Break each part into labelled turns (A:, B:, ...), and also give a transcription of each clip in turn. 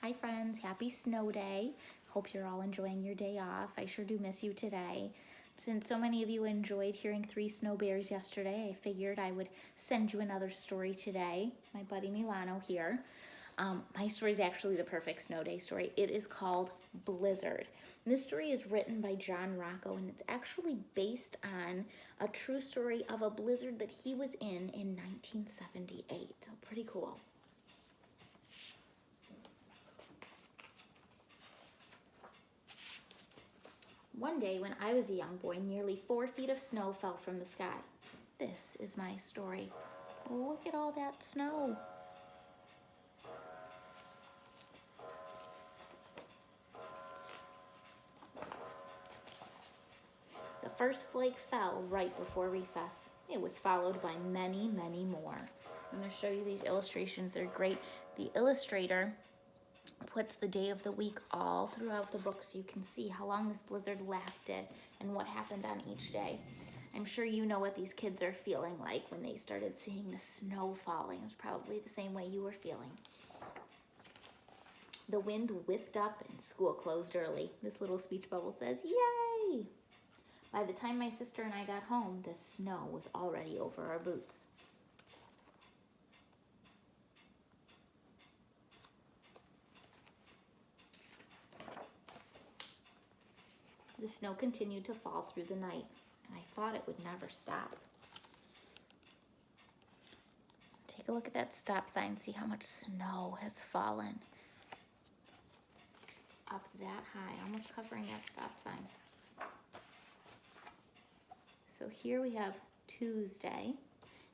A: Hi friends, happy snow day. Hope you're all enjoying your day off. I sure do miss you today. Since so many of you enjoyed hearing 3 snow bears yesterday, I figured I would send you another story today. My buddy Milano here. My story is actually the perfect snow day story. It is called Blizzard. And this story is written by John Rocco, and it's actually based on a true story of a blizzard that he was in 1978. So pretty cool. One day when I was a young boy, nearly 4 feet of snow fell from the sky. This is my story. Look at all that snow. The first flake fell right before recess. It was followed by many, many more. I'm going to show you these illustrations. They're great. The illustrator puts the day of the week all throughout the book so you can see how long this blizzard lasted and what happened on each day. I'm sure you know what these kids are feeling like when they started seeing the snow falling. It was probably the same way you were feeling. The wind whipped up and school closed early. This little speech bubble says, "Yay!" By the time my sister and I got home, the snow was already over our boots. The snow continued to fall through the night, and I thought it would never stop. Take a look at that stop sign. See how much snow has fallen. Up that high, almost covering that stop sign. So here we have Tuesday.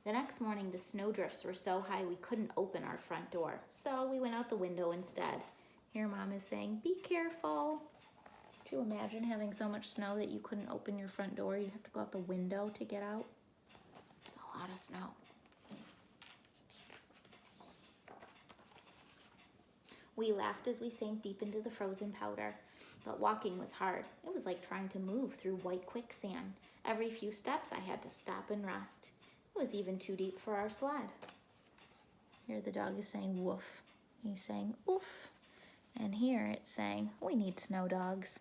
A: The next morning, the snowdrifts were so high we couldn't open our front door. So we went out the window instead. Here Mom is saying, "Be careful." Could you imagine having so much snow that you couldn't open your front door? You'd have to go out the window to get out. It's a lot of snow. We laughed as we sank deep into the frozen powder, but walking was hard. It was like trying to move through white quicksand. Every few steps I had to stop and rest. It was even too deep for our sled. Here the dog is saying woof. He's saying oof. And here it's saying, "We need snow dogs."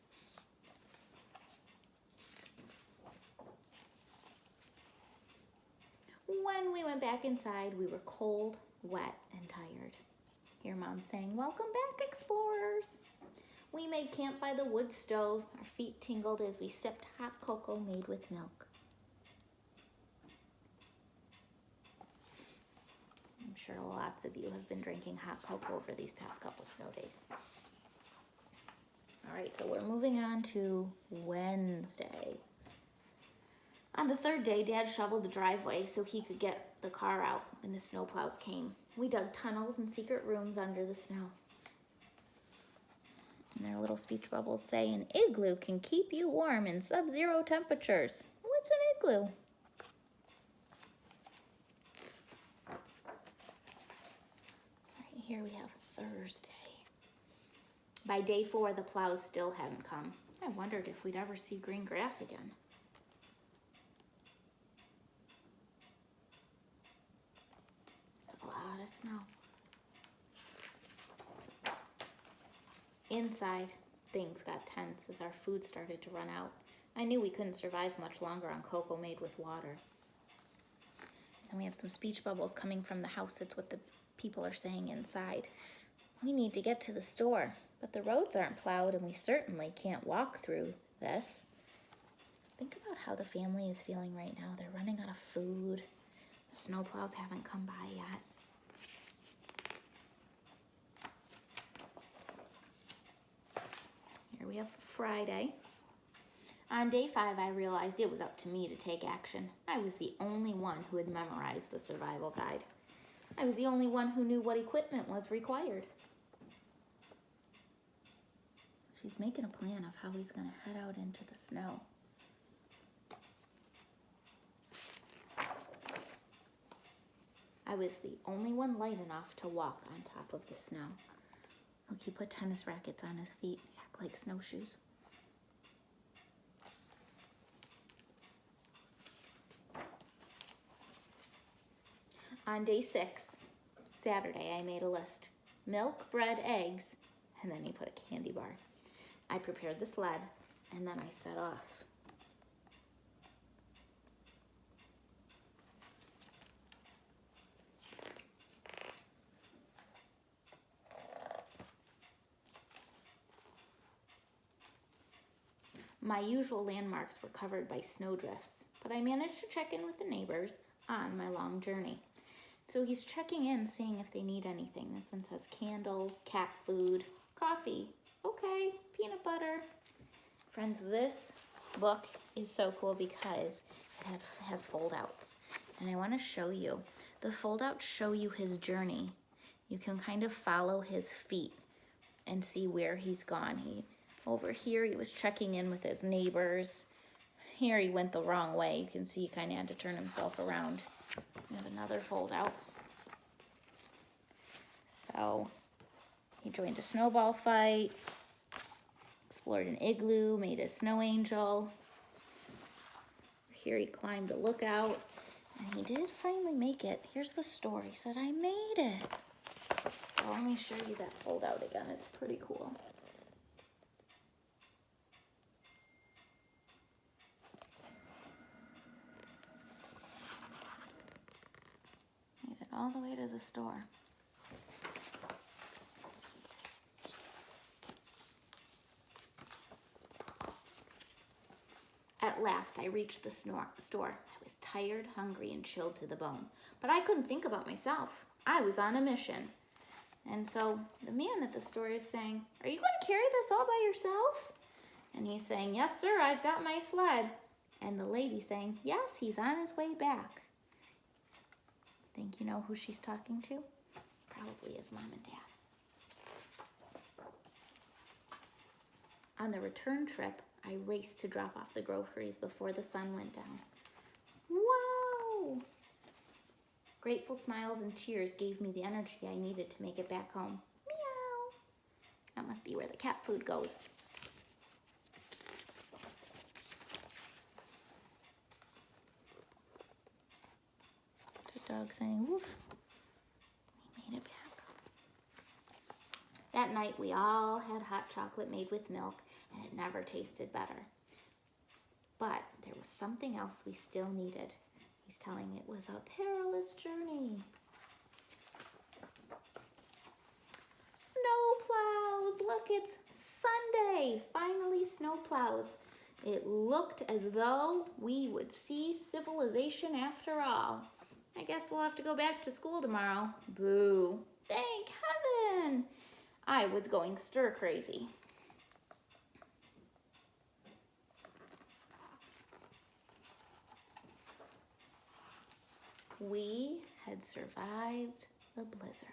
A: When we went back inside, we were cold, wet, and tired. Here Mom's saying, "Welcome back, explorers." We made camp by the wood stove. Our feet tingled as we sipped hot cocoa made with milk. I'm sure lots of you have been drinking hot cocoa over these past couple snow days. All right, so we're moving on to Wednesday. On the third day, Dad shoveled the driveway so he could get the car out when the snowplows came. We dug tunnels and secret rooms under the snow. And their little speech bubbles say, "An igloo can keep you warm in sub-zero temperatures." What's an igloo? All right, here we have Thursday. By day 4, the plows still hadn't come. I wondered if we'd ever see green grass again. A lot of snow. Inside, things got tense as our food started to run out. I knew we couldn't survive much longer on cocoa made with water. And we have some speech bubbles coming from the house. It's what the people are saying inside. We need to get to the store, but the roads aren't plowed and we certainly can't walk through this. Think about how the family is feeling right now. They're running out of food. The snowplows haven't come by yet. Here we have Friday. On day 5, I realized it was up to me to take action. I was the only one who had memorized the survival guide. I was the only one who knew what equipment was required. So he's making a plan of how he's going to head out into the snow. I was the only one light enough to walk on top of the snow. Look, he put tennis rackets on his feet, act like snowshoes. On day 6, Saturday, I made a list. Milk, bread, eggs, and then he put a candy bar. I prepared the sled, and then I set off. My usual landmarks were covered by snowdrifts, but I managed to check in with the neighbors on my long journey. So he's checking in, seeing if they need anything. This one says candles, cat food, coffee, okay, peanut butter. Friends, this book is so cool because it has fold-outs. And I want to show you. The fold-outs show you his journey. You can kind of follow his feet and see where he's gone. Over here, he was checking in with his neighbors. Here, he went the wrong way. You can see he kind of had to turn himself around. We have another fold-out. So, he joined a snowball fight, explored an igloo, made a snow angel. Here, he climbed a lookout, and he did finally make it. Here's the story. He said, I made it. So, let me show you that fold-out again. It's pretty cool. All the way to the store. At last, I reached the store. I was tired, hungry, and chilled to the bone. But I couldn't think about myself. I was on a mission. And so the man at the store is saying, are you going to carry this all by yourself? And he's saying, yes, sir, I've got my sled. And the lady's saying, yes, he's on his way back. Think you know who she's talking to? Probably his mom and dad. On the return trip, I raced to drop off the groceries before the sun went down. Wow! Grateful smiles and cheers gave me the energy I needed to make it back home. Meow! That must be where the cat food goes. Dog saying, woof. We made it back. That night, we all had hot chocolate made with milk, and it never tasted better. But there was something else we still needed. He's telling it was a perilous journey. Snow plows. Look, it's Sunday. Finally, snow plows. It looked as though we would see civilization after all. I guess we'll have to go back to school tomorrow. Boo. Thank heaven. I was going stir crazy. We had survived the blizzard.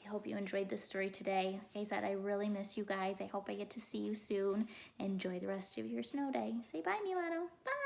A: I hope you enjoyed this story today. Like I said, I really miss you guys. I hope I get to see you soon. Enjoy the rest of your snow day. Say bye, Milano. Bye.